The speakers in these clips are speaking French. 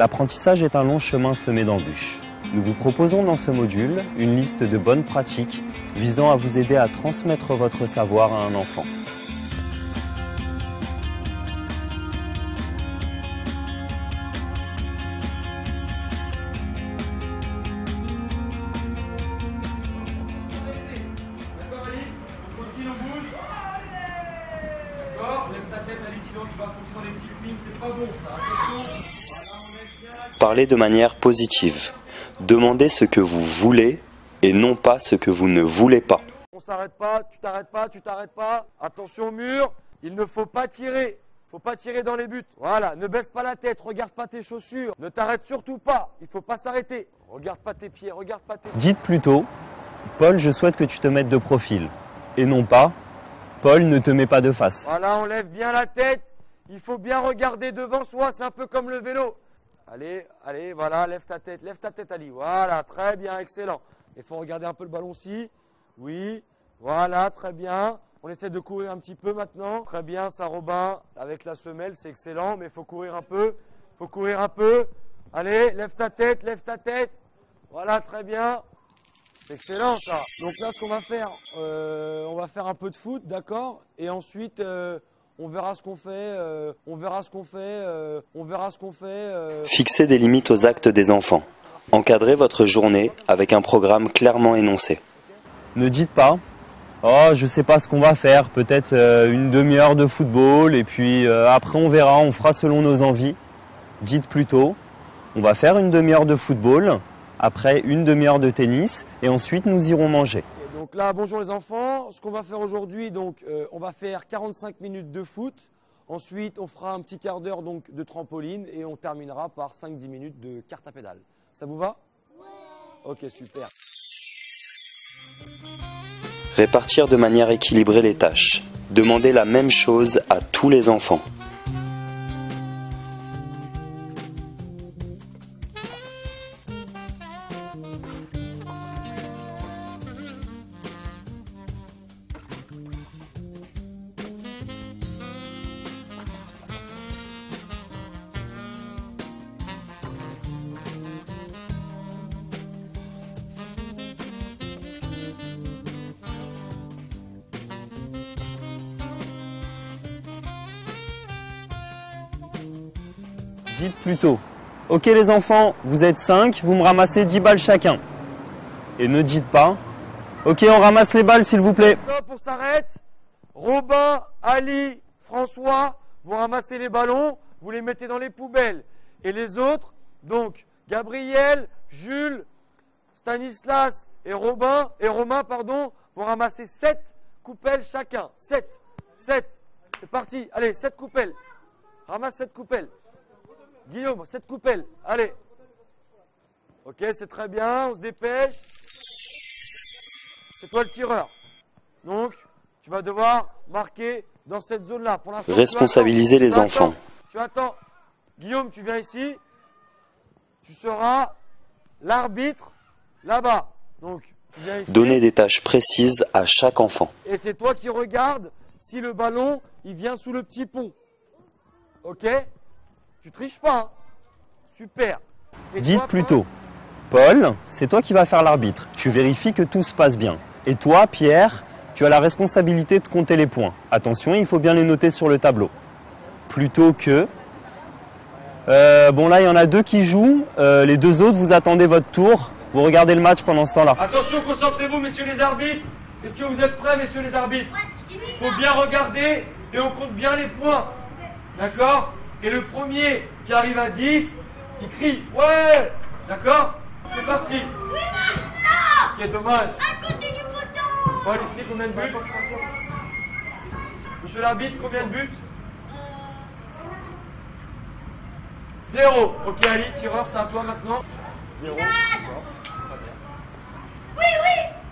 L'apprentissage est un long chemin semé d'embûches. Nous vous proposons dans ce module une liste de bonnes pratiques visant à vous aider à transmettre votre savoir à un enfant. Parlez de manière positive. Demandez ce que vous voulez et non pas ce que vous ne voulez pas. On s'arrête pas, tu t'arrêtes pas, tu t'arrêtes pas. Attention au mur, il ne faut pas tirer. Faut pas tirer dans les buts. Voilà, ne baisse pas la tête, regarde pas tes chaussures. Ne t'arrête surtout pas, il faut pas s'arrêter. Regarde pas tes pieds, regarde pas tes pieds. Dites plutôt, Paul, je souhaite que tu te mettes de profil. Et non pas, Paul, ne te mets pas de face. Voilà, on lève bien la tête. Il faut bien regarder devant soi, c'est un peu comme le vélo. Allez, allez, voilà, lève ta tête, Ali. Voilà, très bien, excellent. Il faut regarder un peu le ballon aussi. Oui, voilà, très bien. On essaie de courir un petit peu maintenant. Très bien, ça, Robin, avec la semelle, c'est excellent, mais il faut courir un peu. Il faut courir un peu. Allez, lève ta tête, lève ta tête. Voilà, très bien. C'est excellent, ça. Donc là, ce qu'on va faire, on va faire un peu de foot, d'accord? Et ensuite... on verra ce qu'on fait, Fixez des limites aux actes des enfants. Encadrez votre journée avec un programme clairement énoncé. Ne dites pas « Oh, je sais pas ce qu'on va faire, peut-être une demi-heure de football et puis après on verra, on fera selon nos envies. » Dites plutôt « On va faire une demi-heure de football, après une demi-heure de tennis et ensuite nous irons manger. » Donc là, bonjour les enfants. Ce qu'on va faire aujourd'hui, donc, on va faire 45 minutes de foot. Ensuite, on fera un petit quart d'heure donc de trampoline et on terminera par 5-10 minutes de carte à pédale. Ça vous va? Ouais. Ok, super. Répartir de manière équilibrée les tâches. Demandez la même chose à tous les enfants. Dites plutôt, ok les enfants, vous êtes 5, vous me ramassez 10 balles chacun. Et ne dites pas, ok on ramasse les balles s'il vous plaît. Stop, on s'arrête. Robin, Ali, François, vous ramassez les ballons, vous les mettez dans les poubelles. Et les autres, donc Gabriel, Jules, Stanislas et Romain, vous ramassez 7 coupelles chacun. 7. C'est parti, allez, 7 coupelles. Ramasse 7 coupelles. Guillaume, 7 coupelles, allez. Ok, c'est très bien, on se dépêche. C'est toi le tireur. Donc, tu vas devoir marquer dans cette zone-là. Pour l'instant, responsabiliser les enfants. Tu attends. Guillaume, tu viens ici. Tu seras l'arbitre là-bas. Donc, tu viens ici. Donner des tâches précises à chaque enfant. Et c'est toi qui regardes si le ballon, il vient sous le petit pont. Ok ? Tu triches pas, hein. Super. Et dites toi, plutôt, Paul, c'est toi qui vas faire l'arbitre. Tu vérifies que tout se passe bien. Et toi, Pierre, tu as la responsabilité de compter les points. Attention, il faut bien les noter sur le tableau. Plutôt que... bon là, il y en a 2 qui jouent. Les 2 autres, vous attendez votre tour. Vous regardez le match pendant ce temps-là. Attention, concentrez-vous, messieurs les arbitres. Est-ce que vous êtes prêts, messieurs les arbitres? Il faut bien regarder et on compte bien les points. D'accord? Et le premier qui arrive à 10, il crie « Ouais !» D'accord? C'est parti. Ok, dommage. Paul, ici, combien de buts? Monsieur l'arbitre, combien de buts? 0. Ok, Ali, tireur, c'est à toi maintenant. 0. Oui,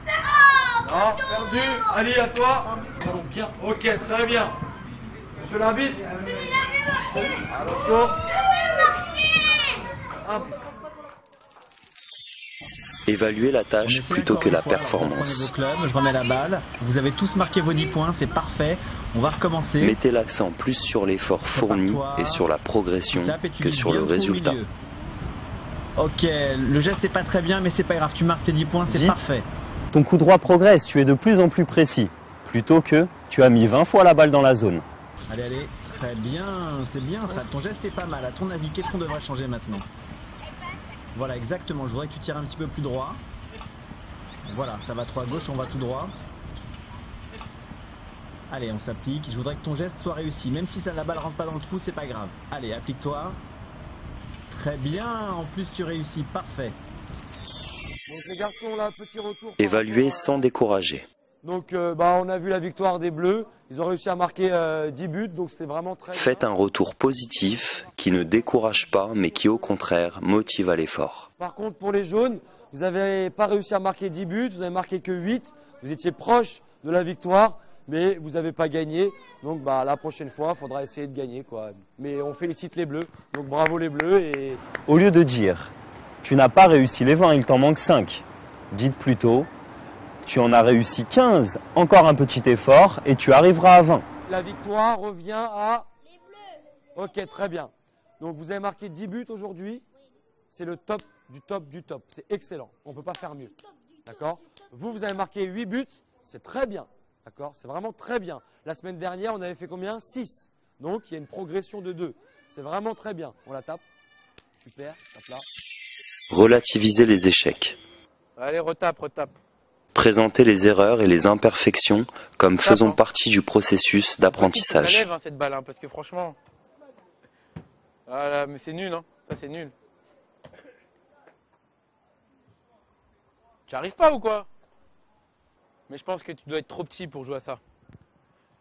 0. Non, perdu. Ali, à toi. Bien. Ok, très bien. Monsieur l'arbitre. Attention. Évaluer la tâche plutôt que la performance. Je remets la balle. Vous avez tous marqué vos 10 points, c'est parfait. On va recommencer. Mettez l'accent plus sur l'effort fourni et sur la progression que sur le résultat. Ok, le geste est pas très bien, mais c'est pas grave, tu marques tes 10 points, c'est parfait. Ton coup droit progresse, tu es de plus en plus précis. Plutôt que tu as mis 20 fois la balle dans la zone. Allez, allez, très bien, c'est bien ça. Ton geste est pas mal. À ton avis, qu'est-ce qu'on devrait changer maintenant? Voilà, exactement. Je voudrais que tu tires un petit peu plus droit. Voilà, ça va trop à gauche, on va tout droit. Allez, on s'applique. Je voudrais que ton geste soit réussi. Même si la balle rentre pas dans le trou, c'est pas grave. Allez, applique-toi. Très bien, en plus tu réussis, parfait. Donc les garçons, là, petit retour. Évaluer sans décourager. Donc on a vu la victoire des Bleus. Ils ont réussi à marquer 10 buts, donc c'est vraiment très bien. Faites un retour positif qui ne décourage pas, mais qui au contraire motive à l'effort. Par contre, pour les jaunes, vous n'avez pas réussi à marquer 10 buts, vous n'avez marqué que 8. Vous étiez proche de la victoire, mais vous n'avez pas gagné. Donc la prochaine fois, il faudra essayer de gagner, quoi. Mais on félicite les Bleus, donc bravo les Bleus. Et... Au lieu de dire « tu n'as pas réussi les 20, il t'en manque 5 », dites plutôt « tu en as réussi 15, encore un petit effort et tu arriveras à 20 ». La victoire revient à... Les Bleus. Ok, très bien. Donc vous avez marqué 10 buts aujourd'hui. C'est le top du top du top. C'est excellent. On ne peut pas faire mieux. D'accord? Vous avez marqué 8 buts. C'est très bien. D'accord? C'est vraiment très bien. La semaine dernière, on avait fait combien? 6. Donc il y a une progression de 2. C'est vraiment très bien. On la tape. Super. Tape là. Relativiser les échecs. Allez, retape, retape. Présenter les erreurs et les imperfections comme faisant partie du processus d'apprentissage. Ça lève cette balle, parce que franchement... Voilà, mais c'est nul, hein. Ça c'est nul. Tu arrives pas ou quoi? Mais je pense que tu dois être trop petit pour jouer à ça.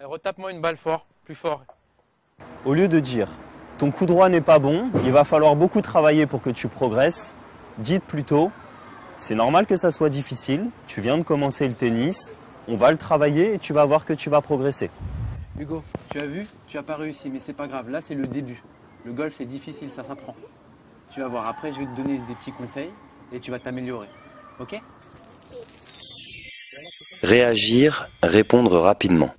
Retape-moi une balle fort, plus fort. Au lieu de dire « ton coup droit n'est pas bon, il va falloir beaucoup travailler pour que tu progresses », dites plutôt « c'est normal que ça soit difficile, tu viens de commencer le tennis, on va le travailler et tu vas voir que tu vas progresser. » Hugo, tu as vu? Tu n'as pas réussi, mais c'est pas grave, là c'est le début. Le golf c'est difficile, ça s'apprend. Tu vas voir, après je vais te donner des petits conseils et tu vas t'améliorer. Ok? Réagir, répondre rapidement.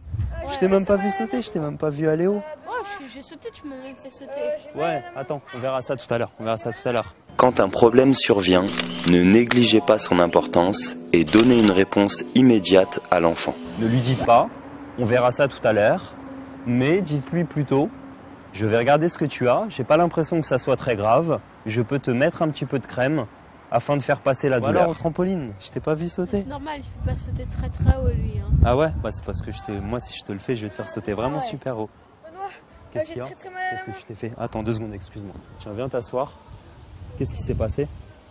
Je t'ai même pas vu sauter, je t'ai même pas vu aller haut. Ouais, j'ai sauté, tu m'as même fait sauter. Ouais, attends, on verra ça tout à l'heure, Quand un problème survient, ne négligez pas son importance et donnez une réponse immédiate à l'enfant. Ne lui dites pas, on verra ça tout à l'heure, mais dites-lui plutôt, je vais regarder ce que tu as, j'ai pas l'impression que ça soit très grave, je peux te mettre un petit peu de crème afin de faire passer la douleur. Au trampoline, je t'ai pas vu sauter. C'est normal, il faut pas sauter très très haut lui. Hein. Ah ouais, bah c'est parce que moi si je te le fais, je vais te faire sauter vraiment super haut. Qu'est-ce qu'il y a? Qu'est-ce que tu t'es fait? Attends 2 secondes, excuse-moi. Tiens, viens t'asseoir. Qu'est-ce qui s'est passé?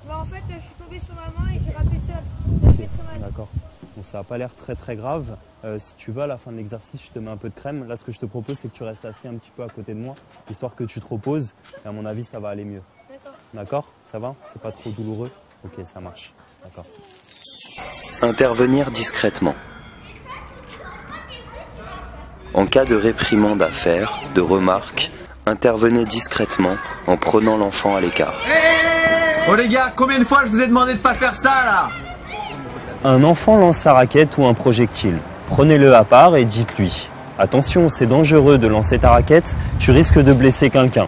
Bah en fait, je suis tombé sur ma main et j'ai raté ça. Ça m'a fait très mal. D'accord. Bon, ça n'a pas l'air très grave. Si tu veux, à la fin de l'exercice, je te mets un peu de crème. Là, ce que je te propose, c'est que tu restes assis un petit peu à côté de moi, histoire que tu te reposes. Et à mon avis, ça va aller mieux. D'accord. D'accord? Ça va? C'est pas trop douloureux? Ok, ça marche. D'accord. Intervenir discrètement. En cas de réprimande à faire, de remarques, intervenez discrètement en prenant l'enfant à l'écart. Oh les gars, combien de fois je vous ai demandé de pas faire ça là? Un enfant lance sa raquette ou un projectile. Prenez-le à part et dites-lui « Attention, c'est dangereux de lancer ta raquette, tu risques de blesser quelqu'un. »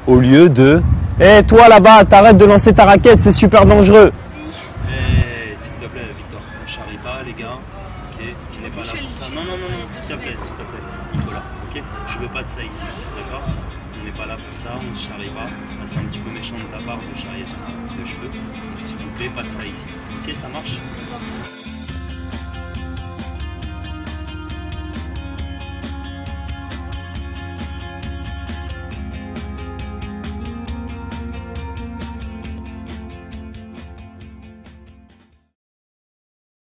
Au lieu de « Hé, toi là-bas, t'arrêtes de lancer ta raquette, c'est super dangereux !» S'il te plaît, Victor, on charrie pas les gars, ok? Tu n'es pas là pour ça. Non, s'il te plaît, Nicolas, ok? Je veux pas de ça ici, d'accord? On n'est pas là pour ça, on ne charrie pas. C'est un petit peu méchant de ta part de charrier sur les cheveux. S'il vous plaît, pas de ça ici. Ok, ça marche?